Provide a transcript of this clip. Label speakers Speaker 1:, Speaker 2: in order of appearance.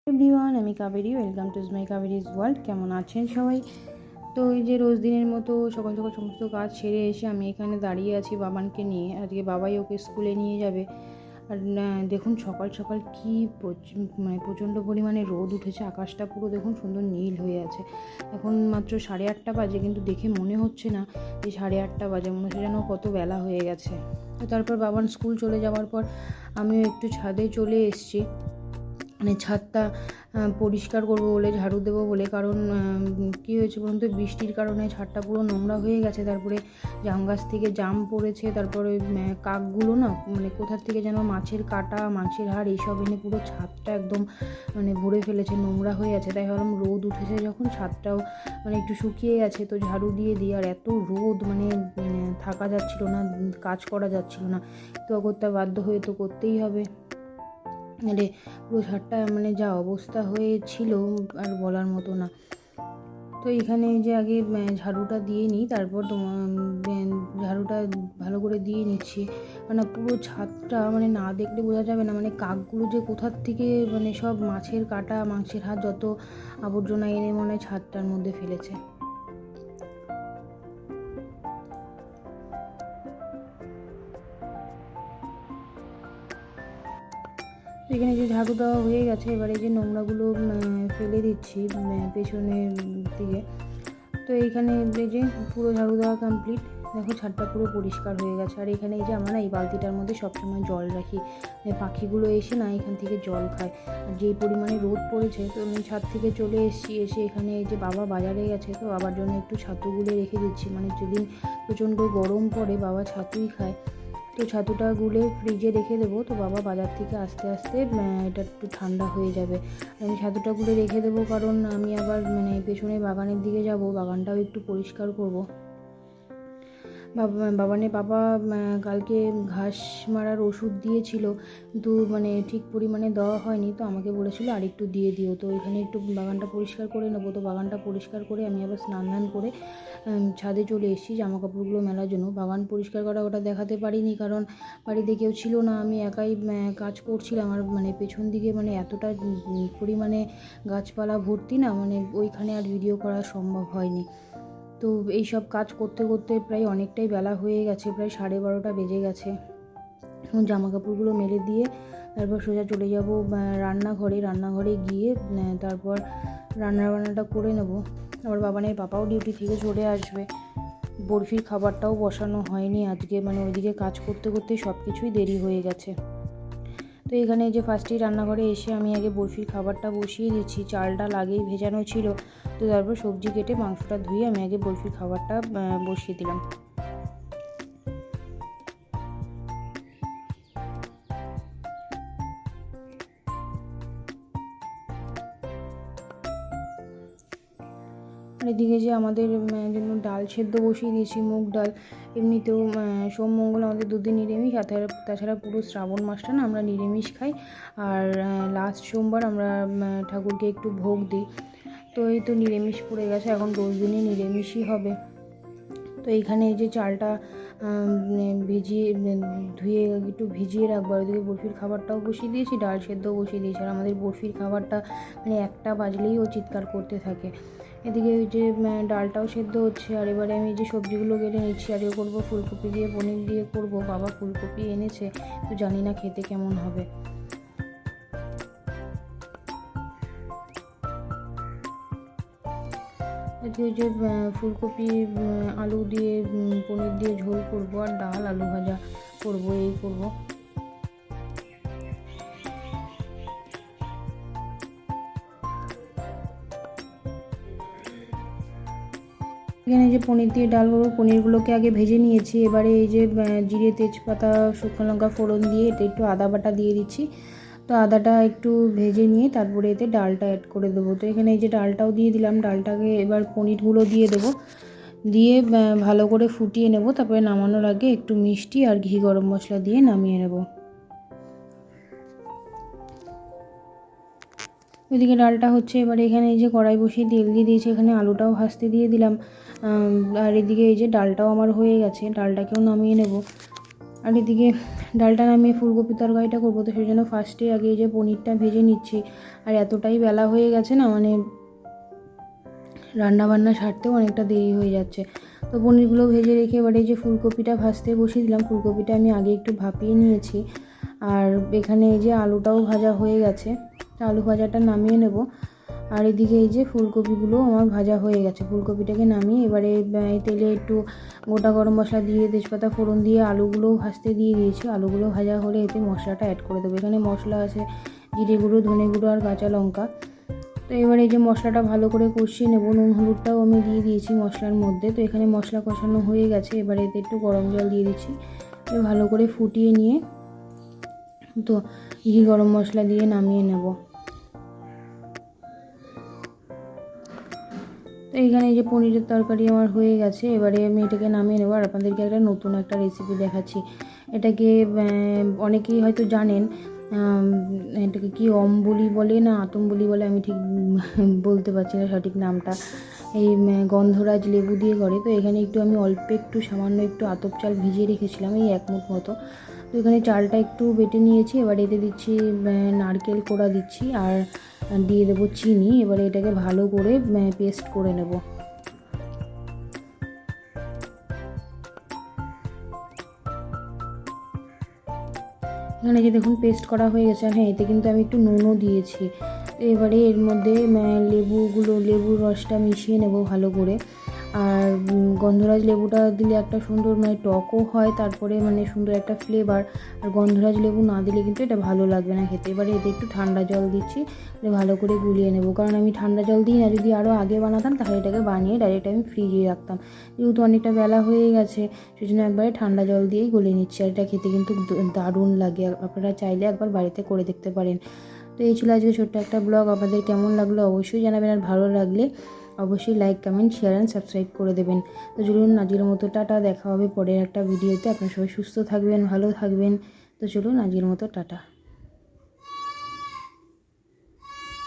Speaker 1: Everyone, আমি Kaberi. Welcome to my Kaberi's world. কেমন আছেন সবাই? তো এই যে রোজ দিনের মতো সকাল সকাল সমস্ত কাজ ছেড়ে এসে আমি এখানে দাঁড়িয়ে আছি বাবানকে নিয়ে। আজকে বাবাই ওকে স্কুলে নিয়ে যাবে। আর দেখুন সকাল সকাল কী প্রচণ্ড পরিমাণে রোদ উঠেছে, আকাশটা পুরো দেখুন সুন্দর নীল হয়ে আছে। এখন মাত্র 8:30 বাজে, কিন্তু দেখে মনে হচ্ছে না যে 8:30 বাজে, মনে হচ্ছে যেন কত বেলা হয়ে গেছে। তো তারপর বাবান স্কুল চলে যাওয়ার পর আমিও একটু ছাদে চলে এসেছি, মানে ছাদটা পরিষ্কার করবো বলে, ঝাড়ু দেবো বলে। কারণ কী হয়েছে বলুন তো, বৃষ্টির কারণে ছাদটা পুরো নোংরা হয়ে গেছে। তারপরে জাম গাছ থেকে জাম পড়েছে, তারপরে কাকগুলো না মানে কোথার থেকে যেন মাছের কাঁটা, মাছের হাড় এইসব এনে পুরো ছাদটা একদম মানে ভরে ফেলেছে, নোংরা হয়ে আছে। তাই ভাবলাম রোদ উঠেছে যখন, ছাদটাও মানে একটু শুকিয়ে গেছে, তো ঝাড়ু দিয়ে দিই। আর এত রোদ মানে থাকা যাচ্ছিল না, কাজ করা যাচ্ছিল না, তো করতে বাধ্য হয়ে তো করতেই হবে। মানে পুরো ছাদটা মানে যা অবস্থা হয়েছিল আর বলার মতো না। তো এখানে যে আগে ঝাড়ুটা দিয়ে নিই, তারপর ঝাড়ুটা ভালো করে দিয়ে নিচ্ছি। মানে পুরো ছাদটা মানে না দেখলে বোঝা যাবে না, মানে কাকগুলো যে কোথার থেকে মানে সব মাছের কাঁটা, মাছের হাড়, যত আবর্জনা এনে মনে হয় ছাদটার মধ্যে ফেলেছে। এখানে যে ঝাড়ু দেওয়া হয়ে গেছে, এবারে যে নোংরাগুলো ফেলে দিচ্ছি পেছনের দিকে। তো এইখানে এই যে পুরো ঝাড়ু দেওয়া কমপ্লিট। দেখো ছাদটা পুরো পরিষ্কার হয়ে গেছে। আর এখানে এই যে আমরা না এই বালতিটার মধ্যে সবসময় জল রাখি, পাখিগুলো এসে না এখান থেকে জল খায়। আর যেই পরিমাণে রোদ পড়েছে, তো আমি ছাদ থেকে চলে এসে এখানে এই যে বাবা বাজারে গেছে, তো বাবার জন্য একটু ছাতু গুলে রেখে দিচ্ছি। মানে যেদিন প্রচণ্ড গরম পড়ে বাবা ছাতুই খায়, তো ছাতুটা গুলে ফ্রিজে রেখে দেবো। তো বাবা বাজার থেকে আস্তে আস্তে এটা একটু ঠান্ডা হয়ে যাবে। আমি ছাতুটা গুলে রেখে দেবো, কারণ আমি আবার মানে পেছনে বাগানের দিকে যাব, বাগানটাও একটু পরিষ্কার করব। বাবা কালকে ঘাস মারার ওষুধ দিয়েছিল, কিন্তু মানে ঠিক পরিমাণে দেওয়া হয়নি, তো আমাকে বলেছিল আর একটু দিয়ে দিও। তো এখানে একটু বাগানটা পরিষ্কার করে নেবো। তো বাগানটা পরিষ্কার করে আমি আবার স্নান করে ছাদে চলে এসেছি জামা কাপড়গুলো মেলার জন্য। বাগান পরিষ্কার করা ওটা দেখাতে পারিনি, কারণ বাড়িতে কেউ ছিল না, আমি একাই কাজ করছিলাম। আর মানে পেছন দিকে মানে এতটা পরিমাণে গাছপালা ভর্তি না, মানে ওইখানে আর ভিডিও করা সম্ভব হয়নি। তো এই সব কাজ করতে করতে প্রায় অনেকটাই বেলা হয়ে গেছে, প্রায় 12:30 বেজে গেছে। জামা কাপড়গুলো মেলে দিয়ে তারপর সোজা চলে যাব রান্নাঘরে গিয়ে তারপর রান্নাবান্নাটা করে নেব। আবার বাবানের পাপাও ডিউটি থেকে চলে আসবে। বরফির খাবারটাও বসানো হয়নি আজকে, মানে ওইদিকে কাজ করতে করতে সব কিছুই দেরি হয়ে গেছে। তো এখানে যে ফার্স্টেই রান্নাঘরে এসে আমি আগে বরফির খাবারটা বসিয়ে দিচ্ছি। চালটা আগেই ভেজানো ছিল, তো তারপর সবজি কেটে মাংসটা ধুয়ে আমি আগে বরফির খাবারটা বসিয়ে দিলাম। আর এদিকে যে আমাদের জন্য ডাল সেদ্ধ বসিয়ে দিয়েছি, মুগ ডাল। এমনিতেও সোম মঙ্গল আমাদের দুদিন নিরামিষ, তাছাড়া পুরো শ্রাবণ মাসটা না আমরা নিরামিষ খাই। আর লাস্ট সোমবার আমরা ঠাকুরকে একটু ভোগ দিই। তো এই তো নিরামিষ পড়ে গেছে, এখন রোজ দিনই নিরামিষই হবে। তো এইখানে এই যে চালটা ধুয়ে একটু ভিজিয়ে রাখবো। আর ওদিকে বরফির খাবারটাও বসিয়ে দিয়েছি, ডাল সেদ্ধও বসিয়ে দিয়েছি। আর আমাদের বরফির খাবারটা মানে 1টা বাজলেই ও চিৎকার করতে থাকে। এদিকে ওই যে ডালটাও সেদ্ধ হচ্ছে। আর এবারে আমি যে সবজিগুলো কেটে নিচ্ছি, আজকে করবো ফুলকপি দিয়ে পনির দিয়ে করব। বাবা ফুলকপি এনেছে, তো জানি না খেতে কেমন হবে। আজকে ওই যে ফুলকপি আলু দিয়ে পনির দিয়ে ঝোল করবো, আর ডাল আলু ভাজা করবো, এই করবো। এখানে যে পনির দিয়ে ডাল করবো, পনিরগুলোকে আগে ভেজে নিয়েছি। এবারে এই যে জিরে, তেজপাতা, শুকনো লঙ্কা ফোড়ন দিয়ে এতে একটু আদা বাটা দিয়ে দিচ্ছি। তো আদাটা একটু ভেজে নিয়ে তারপরে এতে ডালটা অ্যাড করে দেবো। তো এখানে এই যে ডালটাও দিয়ে দিলাম, ডালটাকে এবার পনিরগুলো দিয়ে দেবো, দিয়ে ভালো করে ফুটিয়ে নেব। তারপরে নামানোর আগে একটু মিষ্টি আর ঘি গরম মশলা দিয়ে নামিয়ে নেব। ওইদিকে ডালটা হচ্ছে, এবার এখানে এই যে কড়াই বসিয়ে তেল দিয়ে দিয়েছি, এখানে আলুটাও ভাজতে দিয়ে দিলাম। আর এদিকে এই যে ডালটাও আমার হয়ে গেছে, ডালটাকেও নামিয়ে নেব। আর এদিকে ডালটা নামিয়ে ফুলকপি তরকারিটা করবো, তো সেই জন্য ফার্স্টে আগে এই যে পনিরটা ভেজে নিচ্ছি। আর এতটাই বেলা হয়ে গেছে না, মানে রান্নাবান্না সারতেও অনেকটা দেরি হয়ে যাচ্ছে। তো পনিরগুলো ভেজে রেখে এবারে এই যে ফুলকপিটা ভাজতে বসিয়ে দিলাম। ফুলকপিটা আমি আগে একটু ভাপিয়ে নিয়েছি। আর এখানে এই যে আলুটাও ভাজা হয়ে গেছে, তো আলু ভাজাটা নামিয়ে নেব। আর এদিকে এই যে ফুলকপিগুলো আমার ভাজা হয়ে গেছে। ফুলকপিটাকে নামিয়ে এবারে তেলে একটু গোটা গরম মশলা দিয়ে তেজপাতা ফোড়ন দিয়ে আলুগুলোও ভাজতে দিয়ে দিয়েছি। আলুগুলো ভাজা হলে এতে মশলাটা অ্যাড করে দেবো। এখানে মশলা আছে জিরে গুঁড়ো, ধনে গুঁড়ো আর কাঁচা লঙ্কা। তো এবারে এই যে মশলাটা ভালো করে কষিয়ে নেব। নুন হলুদটাও আমি দিয়ে দিয়েছি মশলার মধ্যে। তো এখানে মশলা কষানো হয়ে গেছে, এবারে এতে একটু গরম জল দিয়ে দিচ্ছি। ভালো করে ফুটিয়ে নিয়ে তো ঘি গরম মশলা দিয়ে নামিয়ে নেব। তো এইখানে এই যে পনিরের তরকারি আমার হয়ে গেছে, এবারে আমি এটাকে নামিয়ে নেব। আর আপনাদেরকে একটা নতুন একটা রেসিপি দেখাচ্ছি। এটাকে অনেকেই হয়তো জানেন, এটাকে কি অম্বলি বলে না আতম্বলি বলে, আমি ঠিক বলতে পারছি না সঠিক নামটা। এই গন্ধরাজ লেবু দিয়ে করে। তো এখানে একটু আমি অল্প একটু সামান্য একটু আতপ চাল ভিজিয়ে রেখেছিলাম, এই 1 মুঠ মতো। তো এখানে চালটা একটু বেটে নিয়েছি। এবার এতে দিচ্ছি নারকেল কোড়া দিচ্ছি, আর দিয়ে দেবো চিনি। এবারে এটাকে ভালো করে পেস্ট করে নেব। এখানে যে দেখুন পেস্ট করা হয়ে গেছে। আর হ্যাঁ, এতে কিন্তু আমি একটু নুনও দিয়েছি। এবারে এর মধ্যে লেবুর রসটা মিশিয়ে নেব ভালো করে। আর গন্ধরাজ লেবুটা দিলে একটা সুন্দর টকও হয়, তারপরে সুন্দর একটা ফ্লেভার। আর গন্ধরাজ লেবু না দিলে কিন্তু এটা ভালো লাগবে না খেতে। এবারে এতে একটু ঠান্ডা জল দিচ্ছি, ভালো করে গুলিয়ে নেব। কারণ আমি ঠান্ডা জল দিই না, যদি আরও আগে বানাতাম তাহলে এটাকে বানিয়ে ডাইরেক্ট আমি ফ্রিজে রাখতাম। যেহেতু অনেকটা বেলা হয়ে গেছে, সেই জন্য একবারে ঠান্ডা জল দিয়েই গলিয়ে নিচ্ছি। আর এটা খেতে কিন্তু দারুণ লাগে। আপনারা চাইলে একবার বাড়িতে করে দেখতে পারেন। তো এই ছিল আজকে ছোট্ট একটা ব্লগ। আপনাদের কেমন লাগলো অবশ্যই জানাবেন। আর ভালো লাগলে অবশ্যই like, comment, share and subscribe করে দেবেন। তো চলুন আজকের মতো টাটা, দেখা হবে পরের একটা ভিডিওতে। আপনারা সবাই সুস্থ থাকবেন, ভালো থাকবেন। তো চলুন আজকের মতো টাটা।